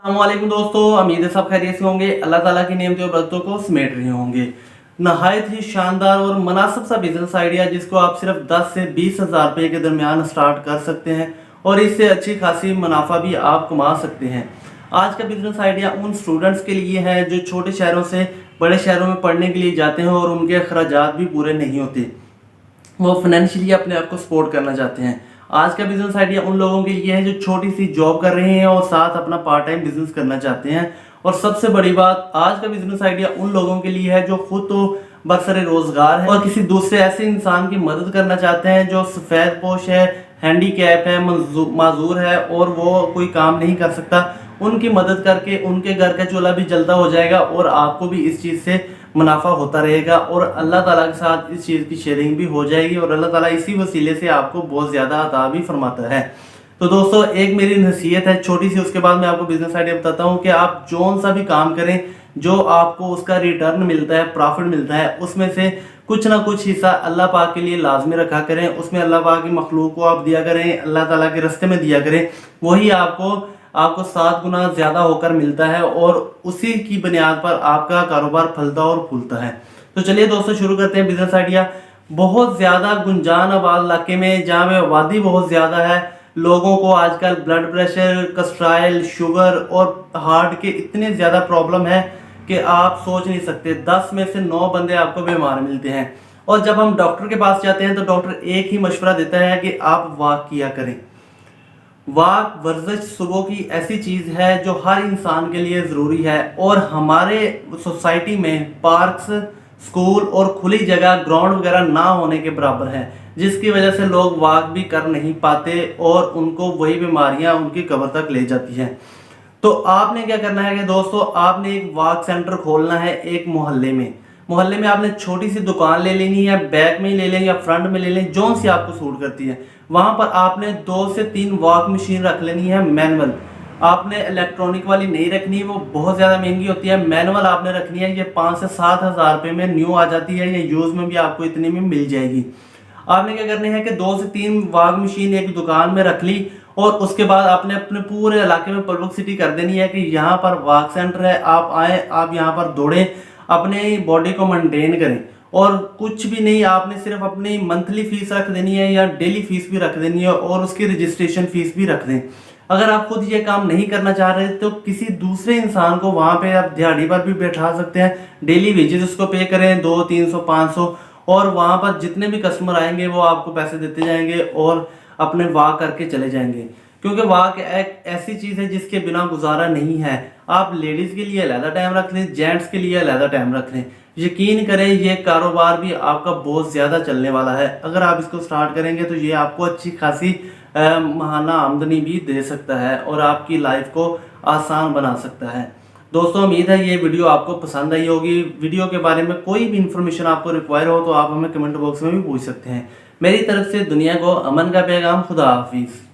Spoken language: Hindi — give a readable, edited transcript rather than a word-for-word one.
अस्सलामुअलैकुम दोस्तों, उम्मीद है सब खैरियत से होंगे। अल्लाह ताला की नेमतें और बरकतों को समेट रहे होंगे। नहायत ही शानदार और मुनासिब सा बिजनेस आइडिया जिसको आप सिर्फ 10 से 20 हज़ार रुपये के दरमियान स्टार्ट कर सकते हैं और इससे अच्छी खासी मुनाफा भी आप कमा सकते हैं। आज का बिजनेस आइडिया उन स्टूडेंट्स के लिए है जो छोटे शहरों से बड़े शहरों में पढ़ने के लिए जाते हैं और उनके अखराजात भी पूरे नहीं होते। वो फाइनेंशियली अपने आप को सपोर्ट करना चाहते हैं। आज का बिजनेस आइडिया उन लोगों के लिए है जो छोटी सी जॉब कर रहे हैं और साथ अपना पार्ट टाइम बिजनेस करना चाहते हैं। और सबसे बड़ी बात, आज का बिजनेस आइडिया उन लोगों के लिए है जो खुद तो बरसरे रोजगार है और किसी दूसरे ऐसे इंसान की मदद करना चाहते हैं जो सफेद पोश है, हैंडीकैप है, माजूर है और वो कोई काम नहीं कर सकता। उनकी मदद करके उनके घर का चूल्हा भी जलता हो जाएगा और आपको भी इस चीज़ से मुनाफा होता रहेगा और अल्लाह ताला के साथ इस चीज़ की शेयरिंग भी हो जाएगी और अल्लाह ताला इसी वसीले से आपको बहुत ज़्यादा अता भी फरमाता है। तो दोस्तों, एक मेरी नसीहत है छोटी सी, उसके बाद मैं आपको बिजनेस आइडिया बताता हूँ कि आप जौन सा भी काम करें जो आपको उसका रिटर्न मिलता है, प्रॉफिट मिलता है, उसमें से कुछ ना कुछ हिस्सा अल्लाह पाक के लिए लाजमी रखा करें। उसमें अल्लाह पाक की मखलूक को आप दिया करें, अल्लाह ताला के रास्ते में दिया करें। वही आपको 7 गुना ज़्यादा होकर मिलता है और उसी की बुनियाद पर आपका कारोबार फलता और फूलता है। तो चलिए दोस्तों, शुरू करते हैं बिजनेस आइडिया। बहुत ज़्यादा गुंजान आबाद इलाके में जहाँ पे आबादी बहुत ज़्यादा है, लोगों को आजकल ब्लड प्रेशर, कोलेस्ट्रॉल, शुगर और हार्ट के इतने ज़्यादा प्रॉब्लम है कि आप सोच नहीं सकते। 10 में से 9 बंदे आपको बीमार मिलते हैं। और जब हम डॉक्टर के पास जाते हैं तो डॉक्टर एक ही मशवरा देता है कि आप वॉक किया करें। वॉक, वर्जिश सुबह की ऐसी चीज़ है जो हर इंसान के लिए ज़रूरी है और हमारे सोसाइटी में पार्क्स, स्कूल और खुली जगह, ग्राउंड वगैरह ना होने के बराबर है, जिसकी वजह से लोग वॉक भी कर नहीं पाते और उनको वही बीमारियां उनकी कब्र तक ले जाती हैं। तो आपने क्या करना है कि दोस्तों, आपने एक वॉक सेंटर खोलना है एक मोहल्ले में आपने छोटी सी दुकान ले लेनी है, बैक में ही ले लें या फ्रंट में ले लें, जो सी आपको सूट करती है। वहां पर आपने 2 से 3 वॉक मशीन रख लेनी है मैनुअल। आपने इलेक्ट्रॉनिक वाली नहीं रखनी, वो बहुत ज़्यादा महंगी होती है। मैनुअल आपने रखनी है, ये 5 से 7 हज़ार रुपये में न्यू आ जाती है, ये यूज़ में भी आपको इतने में मिल जाएगी। आपने क्या करना है कि 2 से 3 वॉक मशीन एक दुकान में रख ली और उसके बाद आपने अपने पूरे इलाके में पब्लिसिटी कर देनी है कि यहाँ पर वॉक सेंटर है, आप आए, आप यहाँ पर दौड़ें, अपने बॉडी को मेंटेन करें। और कुछ भी नहीं, आपने सिर्फ अपनी मंथली फीस रख देनी है या डेली फीस भी रख देनी है और उसकी रजिस्ट्रेशन फीस भी रख दें। अगर आप खुद ये काम नहीं करना चाह रहे तो किसी दूसरे इंसान को वहाँ पे आप दिहाड़ी पर भी बैठा सकते हैं। डेली वेजेस उसको पे करें 200, 300, 500 और वहाँ पर जितने भी कस्टमर आएंगे वो आपको पैसे देते जाएंगे और अपने वॉक करके चले जाएंगे। क्योंकि वॉक एक ऐसी चीज़ है जिसके बिना गुजारा नहीं है। आप लेडीज़ के लिए अलग टाइम रख लें, जेंट्स के लिए अलग टाइम रख लें। यकीन करें, ये कारोबार भी आपका बहुत ज़्यादा चलने वाला है। अगर आप इसको स्टार्ट करेंगे तो ये आपको अच्छी खासी माहाना आमदनी भी दे सकता है और आपकी लाइफ को आसान बना सकता है। दोस्तों, उम्मीद है ये वीडियो आपको पसंद आई होगी। वीडियो के बारे में कोई भी इंफॉर्मेशन आपको रिक्वायर हो तो आप हमें कमेंट बॉक्स में भी पूछ सकते हैं। मेरी तरफ से दुनिया को अमन का पैगाम। खुदा हाफिज़।